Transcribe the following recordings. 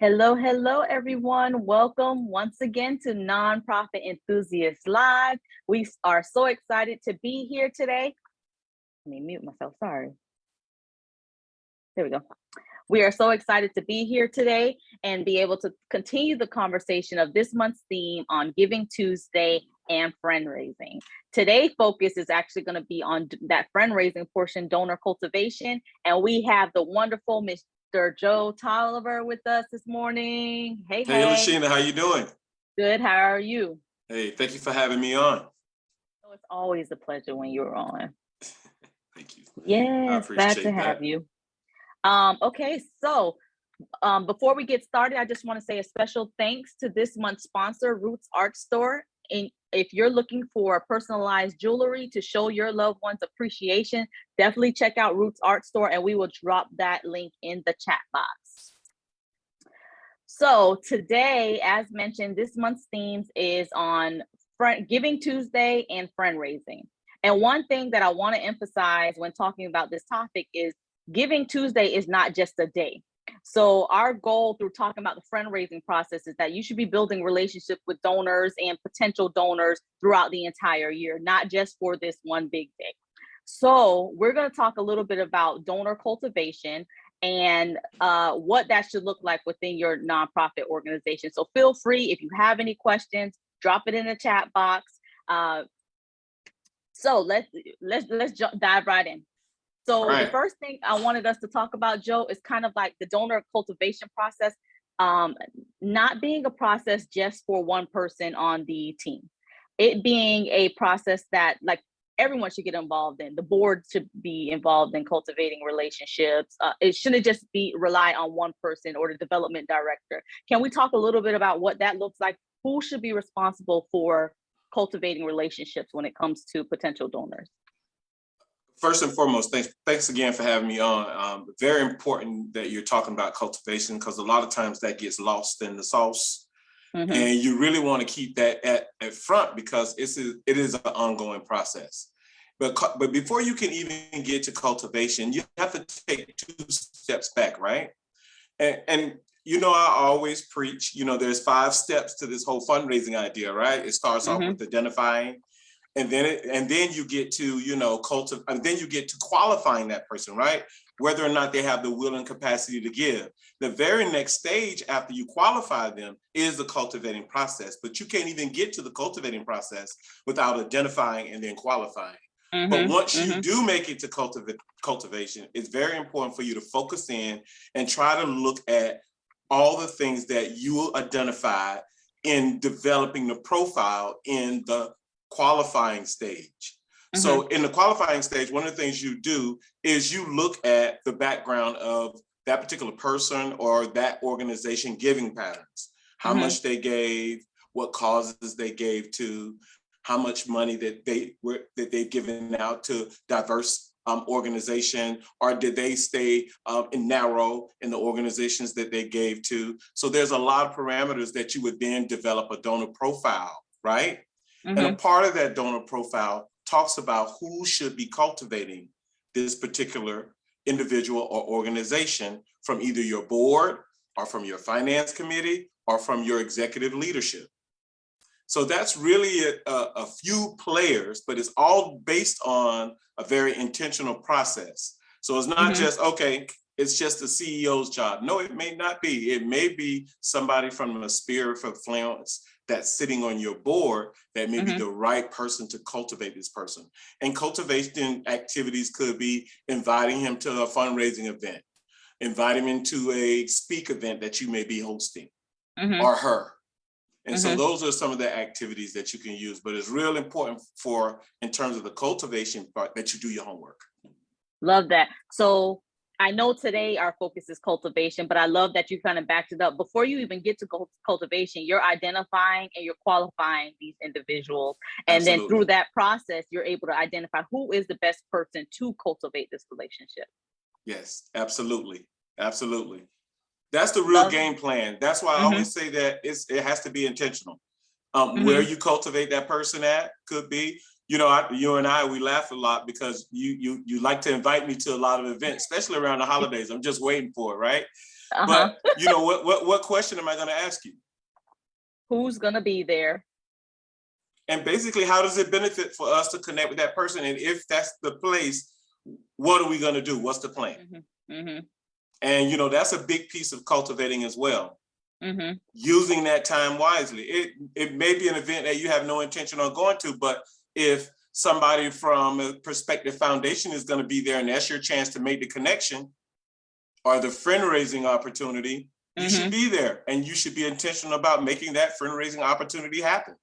Hello, hello, everyone. Welcome once again to Nonprofit Enthusiasts Live. We are so excited to be here today. Let me mute myself, sorry. There we go. We are so excited to be here today and be able to continue the conversation of this month's theme on Giving Tuesday and friendraising. Today's focus is actually going to be on that friendraising portion, donor cultivation, and we have the wonderful Mr. Joe Toliver with us this morning. Hey, Lashina, how you doing? Good. How are you? Hey, thank you for having me on. Oh, it's always a pleasure when you're on. Thank you. Yes, glad to have you. Okay, so before we get started, I just want to say a special thanks to this month's sponsor, Roots Art Store. And if you're looking for personalized jewelry to show your loved ones appreciation, definitely check out Roots Art Store, and we will drop that link in the chat box. So today, as mentioned, this month's themes is on Giving Tuesday and friendraising. And one thing that I want to emphasize when talking about this topic is Giving Tuesday is not just a day. So our goal through talking about the fundraising process is that you should be building relationships with donors and potential donors throughout the entire year, not just for this one big day. So we're going to talk a little bit about donor cultivation and what that should look like within your nonprofit organization. So feel free, if you have any questions, drop it in the chat box. So let's dive right in. So the first thing I wanted us to talk about, Joe, is kind of like the donor cultivation process, not being a process just for one person on the team. It being a process that like everyone should get involved in. The board should be involved in cultivating relationships. It shouldn't just rely on one person or the development director. Can we talk a little bit about what that looks like? Who should be responsible for cultivating relationships when it comes to potential donors? First and foremost, thanks again for having me on. Very important that you're talking about cultivation, because a lot of times that gets lost in the sauce. Mm-hmm. And you really want to keep that at front, because it is an ongoing process. But before you can even get to cultivation, you have to take 2 steps back, right? And you know, I always preach, you know, there's 5 steps to this whole fundraising idea, right? It starts off with identifying. And then you get to, you know, and then you get to qualifying that person, right? Whether or not they have the will and capacity to give. The very next stage after you qualify them is the cultivating process, but you can't even get to the cultivating process without identifying and then qualifying. Mm-hmm, but once you do make it to cultivation, it's very important for you to focus in and try to look at all the things that you identify in developing the profile in the qualifying stage. Mm-hmm. So in the qualifying stage, one of the things you do is you look at the background of that particular person or that organization giving patterns, how much they gave, what causes they gave to, how much money that they've given out to diverse organization, or did they stay narrow in the organizations that they gave to? So there's a lot of parameters that you would then develop a donor profile, right? Mm-hmm. And a part of that donor profile talks about who should be cultivating this particular individual or organization from either your board or from your finance committee or from your executive leadership. So that's really a few players, but it's all based on a very intentional process. So it's not just, okay, it's just the CEO's job. No, it may not be. It may be somebody from a sphere of influence that's sitting on your board that may be the right person to cultivate this person. And cultivation activities could be inviting him to a fundraising event, inviting him to a speak event that you may be hosting, or her. And so those are some of the activities that you can use, but it's real important in terms of the cultivation part, that you do your homework. Love that. So I know today our focus is cultivation, but I love that you kind of backed it up. Before you even get to cultivation, you're identifying and you're qualifying these individuals. And then through that process, you're able to identify who is the best person to cultivate this relationship. Yes, absolutely. Absolutely. That's the real game plan. That's why I always say that it has to be intentional. Where you cultivate that person at could be, you know, you and I, we laugh a lot because you like to invite me to a lot of events, especially around the holidays. I'm just waiting for it, right? But you know, what question am I going to ask you? Who's going to be there? And basically, how does it benefit for us to connect with that person? And if that's the place, what are we going to do? What's the plan? And, you know, that's a big piece of cultivating as well. Using that time wisely. It may be an event that you have no intention on going to, but if somebody from a prospective foundation is going to be there and that's your chance to make the connection or the friend raising opportunity, you should be there and you should be intentional about making that friend raising opportunity happen.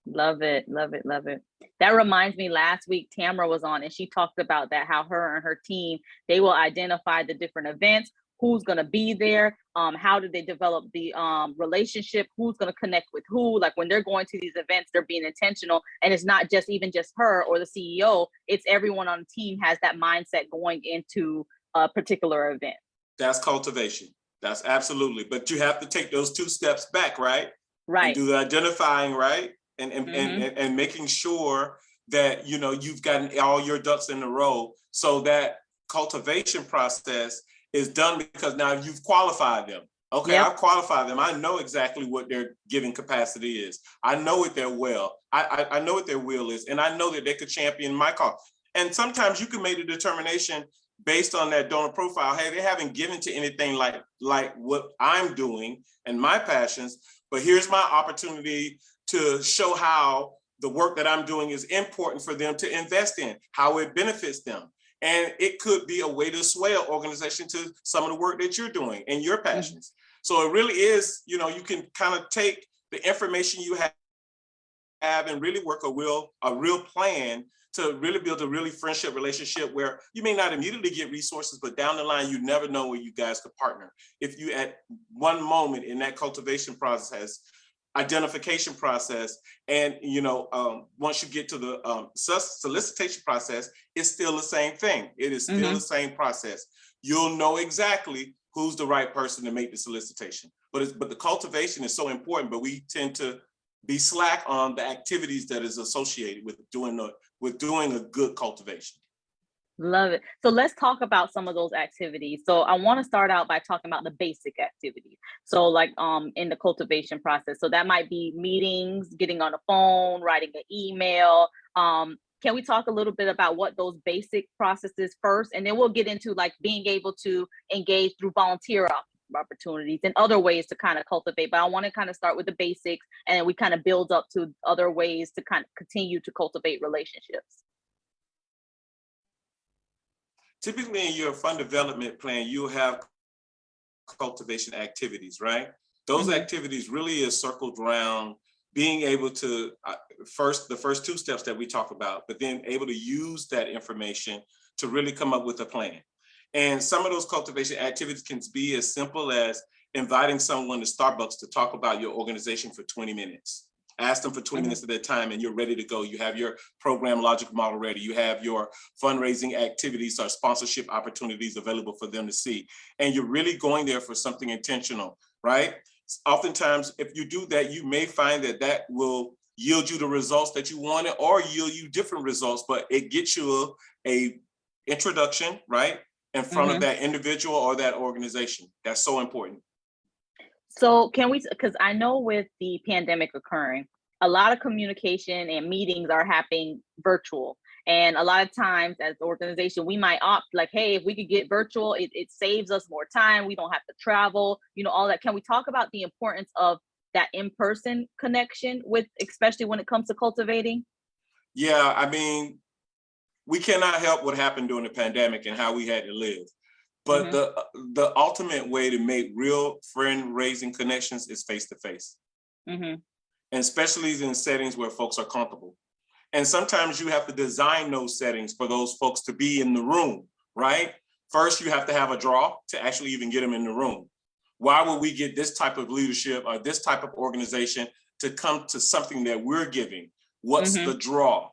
Love it, love it, love it. That reminds me, last week Tamara was on and she talked about that, how her and her team, they will identify the different events, who's going to be there, how do they develop the relationship, who's going to connect with who. Like when they're going to these events, they're being intentional, and it's not just her or the CEO, it's everyone on the team has that mindset going into a particular event. That's cultivation. That's absolutely. But you have to take those 2 steps back, right? Right. And do the identifying, right? And making sure that, you know, you've gotten all your ducks in a row, so that cultivation process is done, because now you've qualified them. Okay, I've qualified them. I know exactly what their giving capacity is. I know what their will. I know what their will is, and I know that they could champion my cause. And sometimes you can make a determination based on that donor profile. Hey, they haven't given to anything like what I'm doing and my passions, but here's my opportunity to show how the work that I'm doing is important for them to invest in, how it benefits them. And it could be a way to sway an organization to some of the work that you're doing and your passions. So it really is, you know, you can kind of take the information you have and really work a real plan to really build a really friendship relationship where you may not immediately get resources, but down the line, you never know where you guys could partner. If you at one moment in that cultivation process, identification process, and you know, once you get to the solicitation process, it's still the same thing. It is still the same process. You'll know exactly who's the right person to make the solicitation. But the cultivation is so important, but we tend to be slack on the activities that is associated with doing a good cultivation. Love it. So let's talk about some of those activities. So I want to start out by talking about the basic activities. So like in the cultivation process. So that might be meetings, getting on the phone, writing an email. Can we talk a little bit about what those basic processes first? And then we'll get into like being able to engage through volunteer opportunities and other ways to kind of cultivate. But I want to kind of start with the basics, and then we kind of build up to other ways to kind of continue to cultivate relationships. Typically in your fund development plan, you'll have cultivation activities, right? Those activities really is circled around being able to, the first 2 steps that we talk about, but then able to use that information to really come up with a plan. And some of those cultivation activities can be as simple as inviting someone to Starbucks to talk about your organization for 20 minutes. Ask them for 20 minutes of their time and you're ready to go. You have your program logic model ready. You have your fundraising activities or sponsorship opportunities available for them to see. And you're really going there for something intentional, right? Oftentimes, if you do that, you may find that will yield you the results that you wanted or yield you different results, but it gets you a introduction, right? In front of that individual or that organization. That's so important. So can we, because I know with the pandemic occurring, a lot of communication and meetings are happening virtual. And a lot of times as an organization, we might opt like, hey, if we could get virtual, it saves us more time. We don't have to travel, you know, all that. Can we talk about the importance of that in-person connection with, especially when it comes to cultivating? Yeah, I mean, we cannot help what happened during the pandemic and how we had to live. But the ultimate way to make real friend-raising connections is face-to-face. And especially in settings where folks are comfortable. And sometimes you have to design those settings for those folks to be in the room, right? First, you have to have a draw to actually even get them in the room. Why would we get this type of leadership or this type of organization to come to something that we're giving? What's the draw?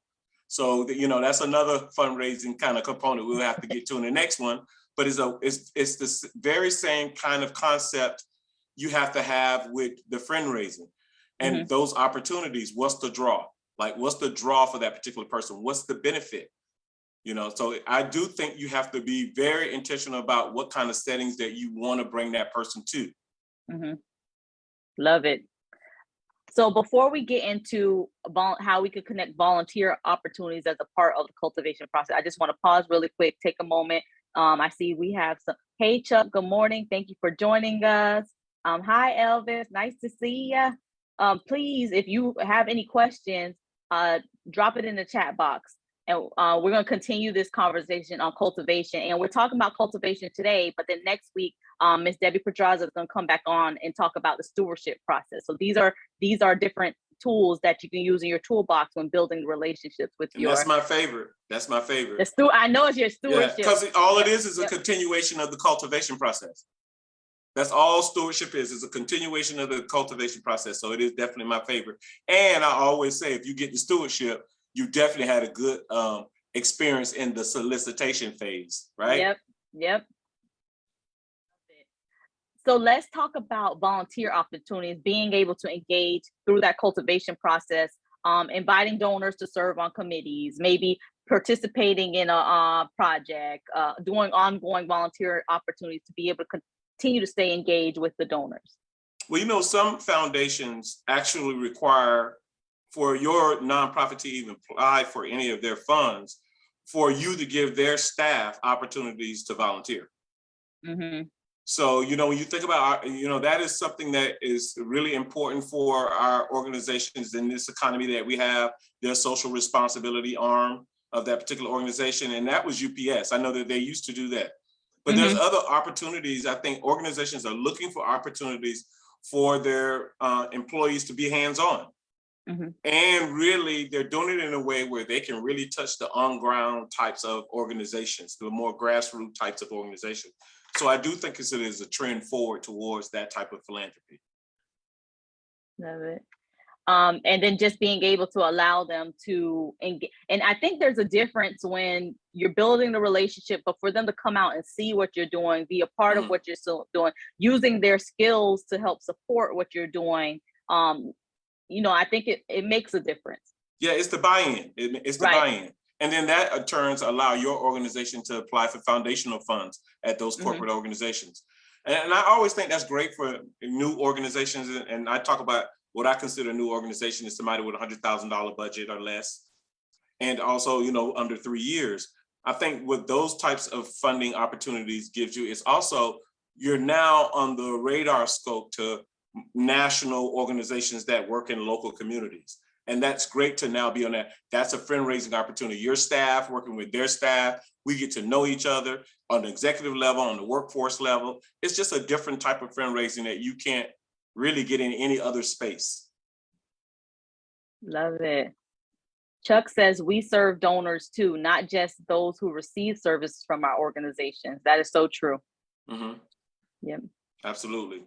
So, you know, that's another fundraising kind of component we'll have to get to in the next one. But it's this very same kind of concept you have to have with the friend raising and those opportunities. What's the draw? Like, what's the draw for that particular person? What's the benefit? You know, so I do think you have to be very intentional about what kind of settings that you want to bring that person to. Mm-hmm. Love it. So before we get into how we could connect volunteer opportunities as a part of the cultivation process, I just want to pause really quick, take a moment. I see we have some, hey Chuck, good morning. Thank you for joining us. Hi Elvis, nice to see you. Please, if you have any questions, drop it in the chat box. And we're going to continue this conversation on cultivation. And we're talking about cultivation today, but then next week, Ms. Debbie Pedraza is going to come back on and talk about the stewardship process. So these are different tools that you can use in your toolbox when building relationships with your. That's my favorite. That's my favorite. I know it's your stewardship. Because all it is a continuation of the cultivation process. That's all stewardship is a continuation of the cultivation process. So it is definitely my favorite. And I always say, if you get the stewardship, you definitely had a good experience in the solicitation phase, right? Yep. So let's talk about volunteer opportunities, being able to engage through that cultivation process, inviting donors to serve on committees, maybe participating in a project, doing ongoing volunteer opportunities to be able to continue to stay engaged with the donors. Well, you know, some foundations actually require for your nonprofit to even apply for any of their funds, for you to give their staff opportunities to volunteer. Mm-hmm. So, you know, when you think about, you know, that is something that is really important for our organizations in this economy that we have, their social responsibility arm of that particular organization. And that was UPS. I know that they used to do that. But there's other opportunities. I think organizations are looking for opportunities for their employees to be hands-on. Mm-hmm. And really, they're doing it in a way where they can really touch the on-ground types of organizations, the more grassroots types of organizations. So I do think it is a trend forward towards that type of philanthropy. Love it. And then just being able to allow them to engage. And I think there's a difference when you're building the relationship, but for them to come out and see what you're doing, be a part of what you're still doing, using their skills to help support what you're doing. You know, I think it makes a difference. Yeah, it's the buy-in. It's the buy-in. And then that in turns allow your organization to apply for foundational funds at those corporate organizations. And I always think that's great for new organizations. And I talk about what I consider a new organization is somebody with $100,000 budget or less. And also, you know, under 3 years. I think what those types of funding opportunities gives you is also, you're now on the radar scope to national organizations that work in local communities. And that's great to now be on that. That's a friend-raising opportunity. Your staff working with their staff, we get to know each other on the executive level, on the workforce level. It's just a different type of friend-raising that you can't really get in any other space. Love it. Chuck says we serve donors too, not just those who receive services from our organizations. That is so true. Mm-hmm. Yep. Absolutely.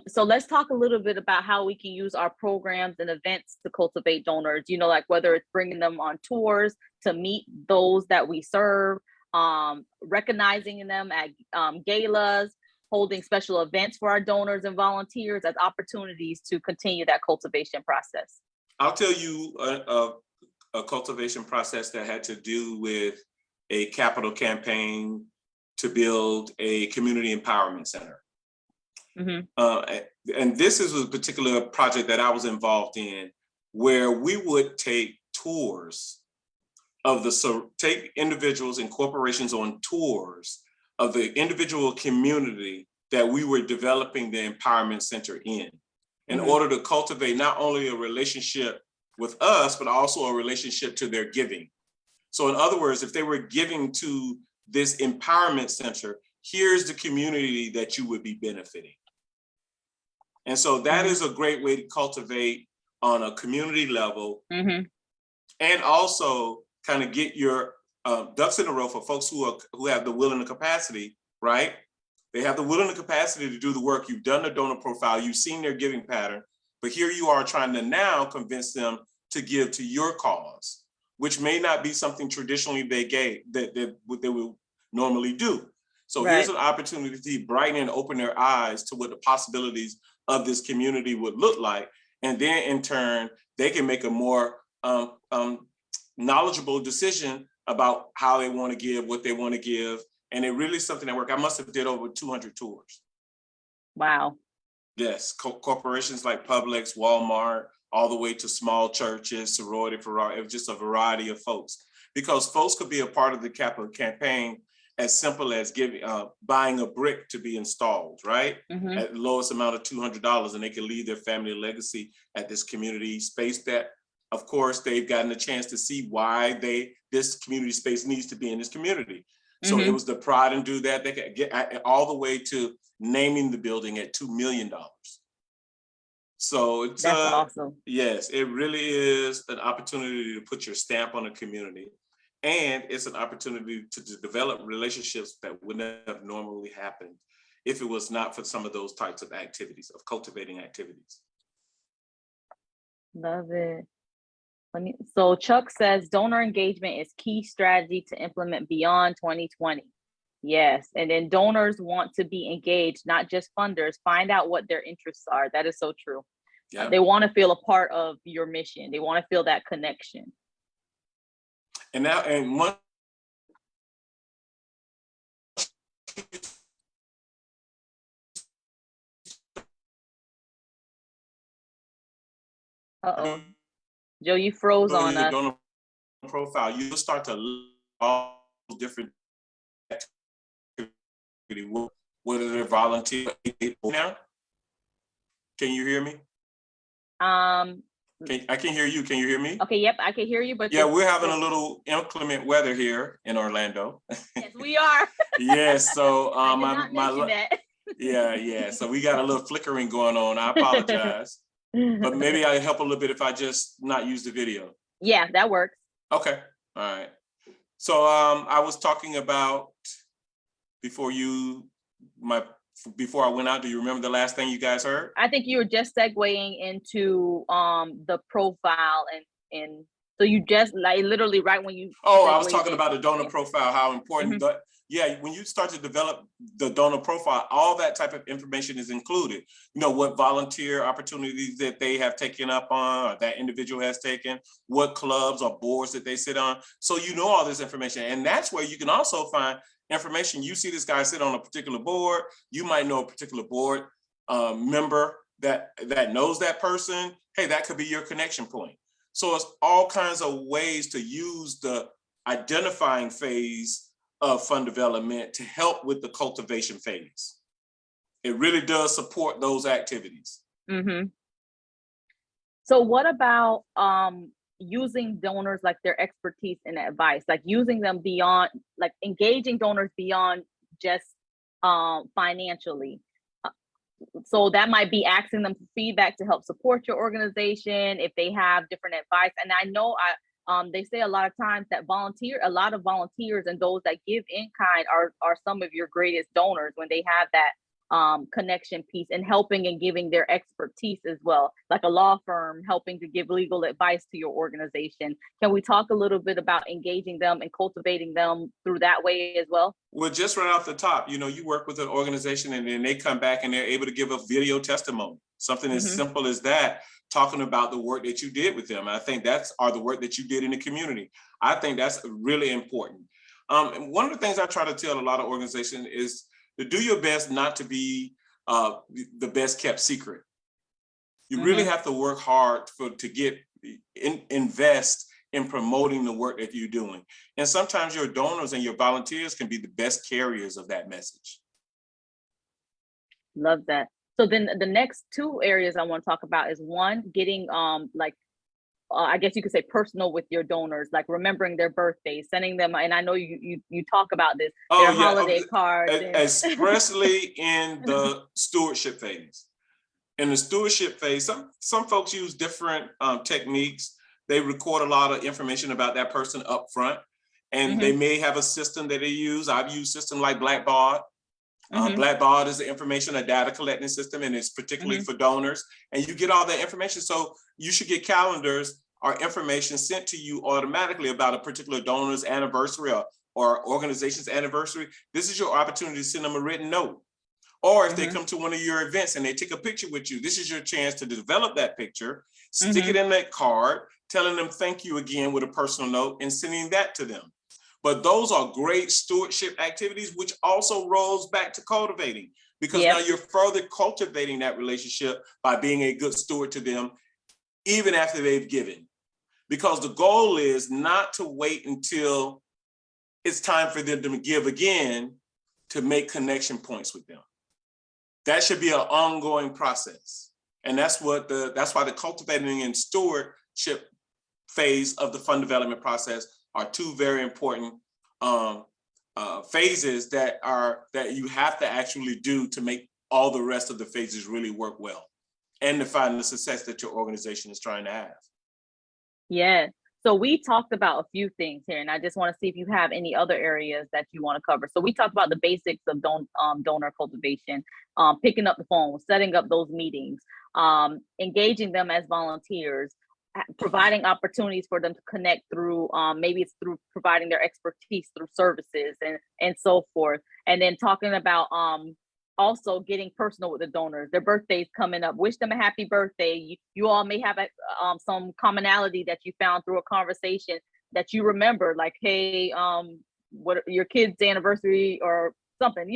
So let's talk a little bit about how we can use our programs and events to cultivate donors, you know, like whether it's bringing them on tours to meet those that we serve, recognizing them at galas, holding special events for our donors and volunteers as opportunities to continue that cultivation process. I'll tell you a cultivation process that had to do with a capital campaign to build a community empowerment center. Mm-hmm. And this is a particular project that I was involved in, where we would take tours of take individuals and corporations on tours of the individual community that we were developing the empowerment center in order to cultivate not only a relationship with us, but also a relationship to their giving. So in other words, if they were giving to this empowerment center, here's the community that you would be benefiting. And so that is a great way to cultivate on a community level, and also kind of get your ducks in a row for folks who have the will and the capacity, right? They have the will and the capacity to do the work. You've done the donor profile, you've seen their giving pattern, but here you are trying to now convince them to give to your cause, which may not be something traditionally they gave that they would normally do. So here's an opportunity to brighten and open their eyes to what the possibilities of this community would look like. And then in turn, they can make a more knowledgeable decision about how they want to give, what they want to give. And it really is something that worked. I must have did over 200 tours. Wow. Yes, corporations like Publix, Walmart, all the way to small churches, sorority, it was just a variety of folks. Because folks could be a part of the capital campaign as simple as buying a brick to be installed, right? At the lowest amount of $200, and they can leave their family legacy at this community space that, of course, they've gotten a chance to see why this community space needs to be in this community. So it was the pride and do that. They could get all the way to naming the building at $2 million. So it's that's awesome. Yes, it really is an opportunity to put your stamp on a community. And it's an opportunity to develop relationships that wouldn't have normally happened if it was not for some of those types of activities, of cultivating activities. Love it. So Chuck says donor engagement is key strategy to implement beyond 2020. Yes, and then donors want to be engaged, not just funders. Find out what their interests are. That is so true. Yeah. They want to feel a part of your mission. They want to feel that connection. And now, and one. Uh-oh. Joe, you froze on us. Donor profile, you'll start to look at all different activities, whether they're volunteer now. Can you hear me? I can hear you. Can you hear me? Okay, yep, I can hear you. But yeah, we're having a little inclement weather here in Orlando. Yes, we are. Yes, so that. yeah. So we got a little flickering going on. I apologize. But maybe I help a little bit if I just not use the video. Yeah, that works. Okay, all right. So I was talking about before I went out. Do you remember the last thing you guys heard? I think you were just segueing into the profile and so you just like literally right when you. Oh, I was talking about the donor profile, how important. Yeah, when you start to develop the donor profile, all that type of information is included. You know, what volunteer opportunities that they have taken up on, or that individual has taken, what clubs or boards that they sit on. So you know all this information. And that's where you can also find information. You see this guy sit on a particular board, you might know a particular board member that knows that person. Hey, that could be your connection point. So it's all kinds of ways to use the identifying phase of fund development to help with the cultivation phase. It really does support those activities. So what about using donors, like their expertise and advice, like using them beyond, like engaging donors beyond just financially? So that might be asking them for feedback to help support your organization if they have different advice. And I know they say a lot of times that a lot of volunteers and those that give in kind are some of your greatest donors when they have that connection piece and helping and giving their expertise as well, like a law firm helping to give legal advice to your organization. Can we talk a little bit about engaging them and cultivating them through that way as well? Well, just right off the top, you know, you work with an organization and then they come back and they're able to give a video testimony, something as simple as that, talking about the work that you did with them. I think the work that you did in the community. I think that's really important. And one of the things I try to tell a lot of organizations is to do your best not to be the best kept secret. You really have to work hard to invest in promoting the work that you're doing. And sometimes your donors and your volunteers can be the best carriers of that message. Love that. So then the next two areas I want to talk about is one, getting I guess you could say personal with your donors, like remembering their birthdays, sending them, and I know you talk about this, their holiday cards. Especially in the stewardship phase. In the stewardship phase, some folks use different techniques. They record a lot of information about that person up front, and they may have a system that they use. I've used systems like Blackbaud. Blackbaud is a data collecting system, and it's particularly for donors. And you get all that information. So you should get calendars or information sent to you automatically about a particular donor's anniversary or organization's anniversary. This is your opportunity to send them a written note. Or if they come to one of your events and they take a picture with you, this is your chance to develop that picture, stick it in that card, telling them thank you again with a personal note and sending that to them. But those are great stewardship activities, which also rolls back to cultivating, because now you're further cultivating that relationship by being a good steward to them, even after they've given. Because the goal is not to wait until it's time for them to give again to make connection points with them. That should be an ongoing process. And that's why the cultivating and stewardship phase of the fund development process are two very important phases that you have to actually do to make all the rest of the phases really work well and to find the success that your organization is trying to have. Yeah. So we talked about a few things here, and I just want to see if you have any other areas that you want to cover. So we talked about the basics of donor cultivation, picking up the phone, setting up those meetings, engaging them as volunteers, providing opportunities for them to connect through, maybe it's through providing their expertise through services and so forth. And then talking about also getting personal with the donors. Their birthdays coming up, wish them a happy birthday. You all may have some commonality that you found through a conversation that you remember, like, hey, what your kid's anniversary or something,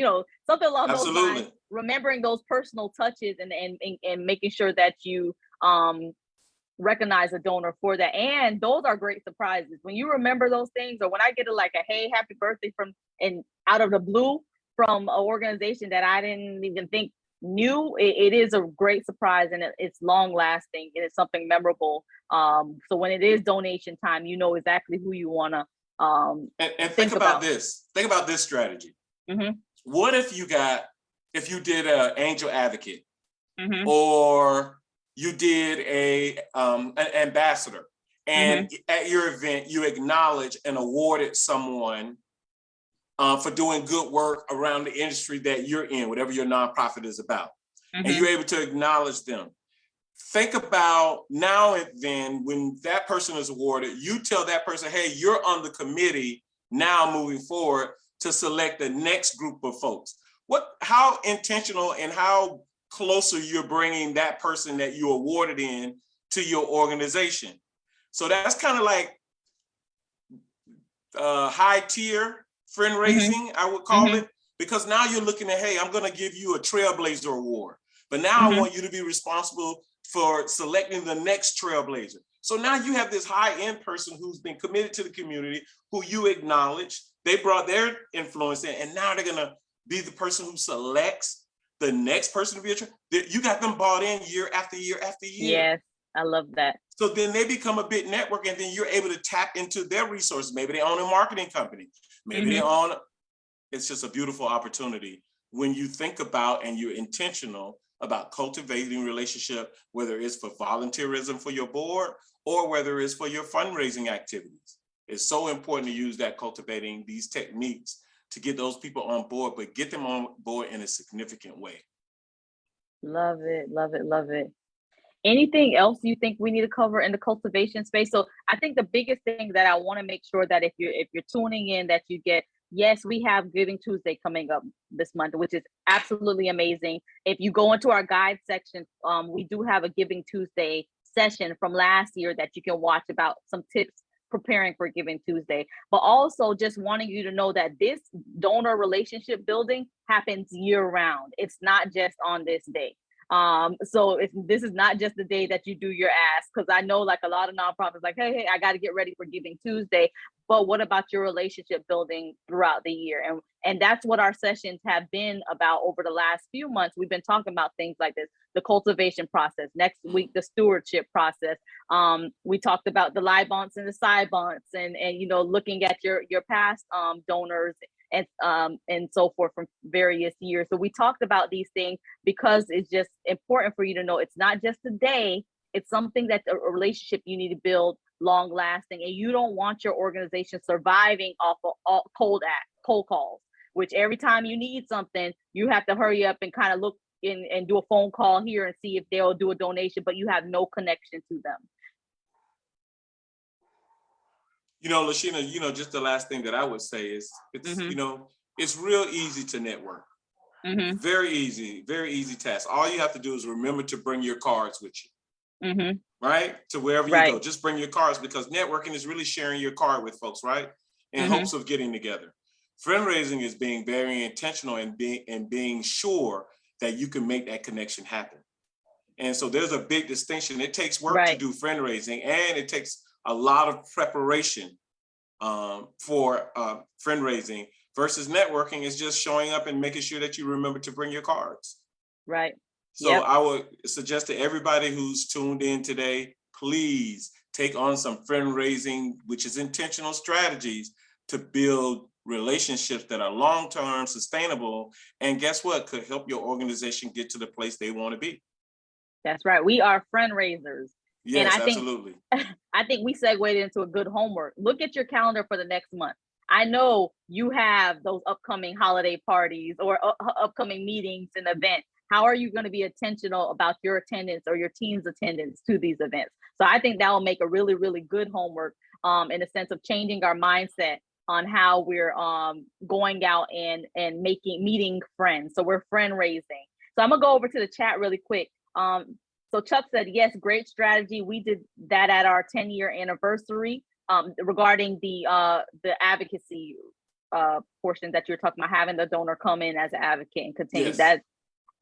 something along those lines. Remembering those personal touches and making sure that you recognize a donor for that. And those are great surprises when you remember those things, or when I get a hey, happy birthday from out of the blue from an organization that I didn't even think knew. It is a great surprise, and it's long lasting, and it's something memorable. So when it is donation time, you know exactly who you want to and think about this. Think about this strategy. What if you did an angel advocate, or you did an ambassador, and at your event you acknowledge and awarded someone for doing good work around the industry that you're in, whatever your nonprofit is about, and you're able to acknowledge them. Think about now and then, when that person is awarded, you tell that person, hey, you're on the committee now moving forward to select the next group of folks. How intentional and how closer you're bringing that person that you awarded in to your organization. So that's kind of like high tier friendraising, I would call it, because now you're looking at, hey, I'm going to give you a Trailblazer award, but now I want you to be responsible for selecting the next Trailblazer. So now you have this high-end person who's been committed to the community, who you acknowledge, they brought their influence in, and now they're going to be the person who selects the next person to be you got them bought in year after year after year. Yes, I love that. So then they become a big network, and then you're able to tap into their resources. Maybe they own a marketing company. Maybe they own, it's just a beautiful opportunity when you think about and you're intentional about cultivating relationship, whether it's for volunteerism for your board or whether it's for your fundraising activities. It's so important to use that cultivating these techniques to get those people on board, but get them on board in a significant way. Love it, love it, love it. Anything else you think we need to cover in the cultivation space? So I think the biggest thing that I want to make sure that if you're tuning in, that you get, yes, we have Giving Tuesday coming up this month, which is absolutely amazing. If you go into our guide section, we do have a Giving Tuesday session from last year that you can watch about some tips preparing for Giving Tuesday, but also just wanting you to know that this donor relationship building happens year round. It's not just on this day. So this is not just the day that you do your ask, because I know like a lot of nonprofits like, hey, I got to get ready for Giving Tuesday. But what about your relationship building throughout the year? And that's what our sessions have been about over the last few months. We've been talking about things like this, the cultivation process. Next week, the stewardship process. We talked about the Libonts and the Sibonts, and looking at your past donors and so forth from various years. So we talked about these things because it's just important for you to know it's not just a day, it's something that's a relationship you need to build long lasting, and you don't want your organization surviving off of all cold calls, which every time you need something, you have to hurry up and kind of look in and do a phone call here and see if they'll do a donation, but you have no connection to them. Lashina, just the last thing that I would say is it's, it's real easy to network. Very easy task. All you have to do is remember to bring your cards with you, right? To wherever you go, just bring your cards, because networking is really sharing your card with folks, right? In hopes of getting together. Friend raising is being very intentional and being sure that you can make that connection happen. And so there's a big distinction. It takes work to do friend raising, and it takes a lot of preparation for friend raising, versus networking is just showing up and making sure that you remember to bring your cards. Right. So I would suggest to everybody who's tuned in today, please take on some friend raising, which is intentional strategies to build relationships that are long-term, sustainable, and guess what? Could help your organization get to the place they want to be. That's right. We are friend raisers. Yes, and I absolutely. I think we segued into a good homework. Look at your calendar for the next month. I know you have those upcoming holiday parties or upcoming meetings and events. How are you going to be intentional about your attendance or your team's attendance to these events? So I think that will make a really, really good homework in a sense of changing our mindset on how we're going out and meeting friends. So we're friend raising. So I'm gonna go over to the chat really quick. So Chuck said, yes, great strategy. We did that at our 10-year anniversary regarding the advocacy portion that you're talking about, having the donor come in as an advocate and continue that.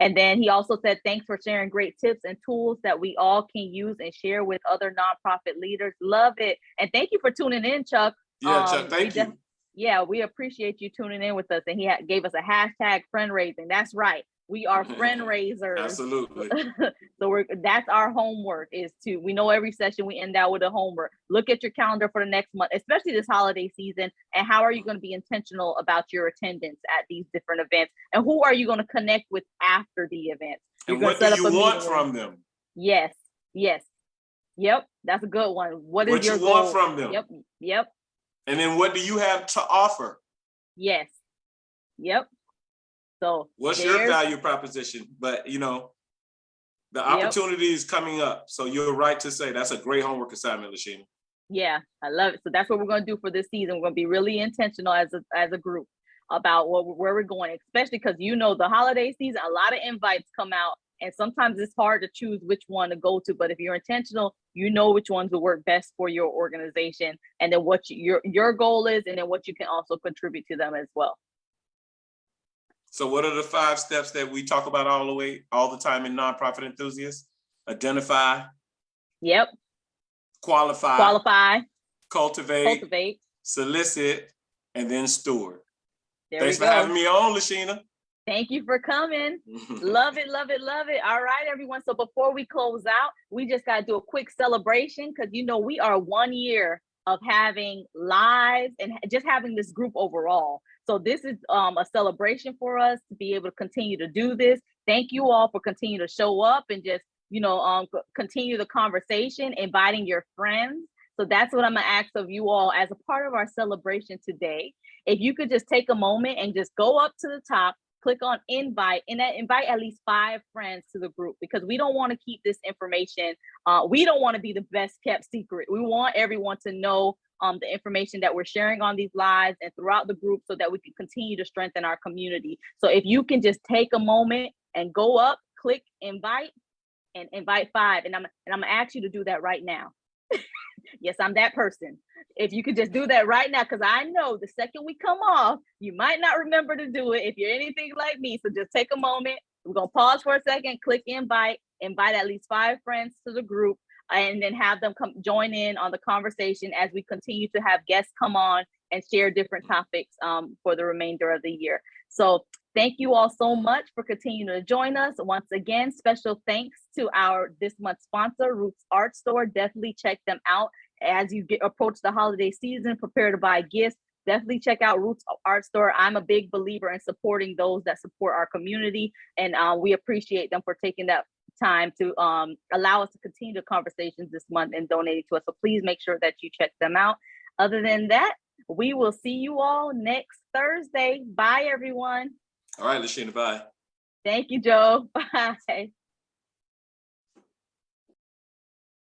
And then he also said, thanks for sharing great tips and tools that we all can use and share with other nonprofit leaders. Love it. And thank you for tuning in, Chuck. Yeah, Chuck, thank you. Yeah, we appreciate you tuning in with us. And he gave us a hashtag friend raising. That's right. We are friend raisers. Absolutely. So that's our homework, is we know every session we end out with a homework. Look at your calendar for the next month, especially this holiday season. And how are you going to be intentional about your attendance at these different events? And who are you going to connect with after the event? And what do you want from them? Yes. Yep. That's a good one. What is your goal? Want from them? Yep. And then what do you have to offer? Yes. Yep. So what's your value proposition? But the opportunity is coming up. So you're right to say that's a great homework assignment, Lashina. Yeah, I love it. So that's what we're going to do for this season. We're going to be really intentional as a group about where we're going, especially because the holiday season, a lot of invites come out, and sometimes it's hard to choose which one to go to. But if you're intentional, you know which ones will work best for your organization, and then what your goal is, and then what you can also contribute to them as well. So what are the 5 steps that we talk about all the time in Nonprofit Enthusiasts? Identify. Yep. Qualify. Cultivate. Solicit. And then steward. Thanks for having me on, Lashina. Thank you for coming. Love it. All right, everyone. So before we close out, we just got to do a quick celebration because, we are 1 year of having lives and just having this group overall. So this is a celebration for us to be able to continue to do this. Thank you all for continuing to show up and just, continue the conversation, inviting your friends. So that's what I'm gonna ask of you all as a part of our celebration today. If you could just take a moment and just go up to the top, click on invite, and invite at least 5 friends to the group, because we don't want to keep this information. We don't want to be the best kept secret. We want everyone to know the information that we're sharing on these lives and throughout the group, so that we can continue to strengthen our community. So if you can just take a moment and go up, click invite, and invite 5. And I'm gonna ask you to do that right now. Yes, I'm that person. If you could just do that right now, because I know the second we come off, you might not remember to do it if you're anything like me. So just take a moment. We're going to pause for a second, click invite at least 5 friends to the group, and then have them come join in on the conversation as we continue to have guests come on and share different topics for the remainder of the year. So thank you all so much for continuing to join us. Once again, special thanks to our this month's sponsor, Roots Art Store. Definitely check them out as you approach the holiday season, prepare to buy gifts. Definitely check out Roots Art Store. I'm a big believer in supporting those that support our community, and we appreciate them for taking that time to allow us to continue the conversations this month and donating to us. So please make sure that you check them out. Other than that, we will see you all next Thursday. Bye, everyone. All right, Lashina, bye. Thank you, Joe. Bye.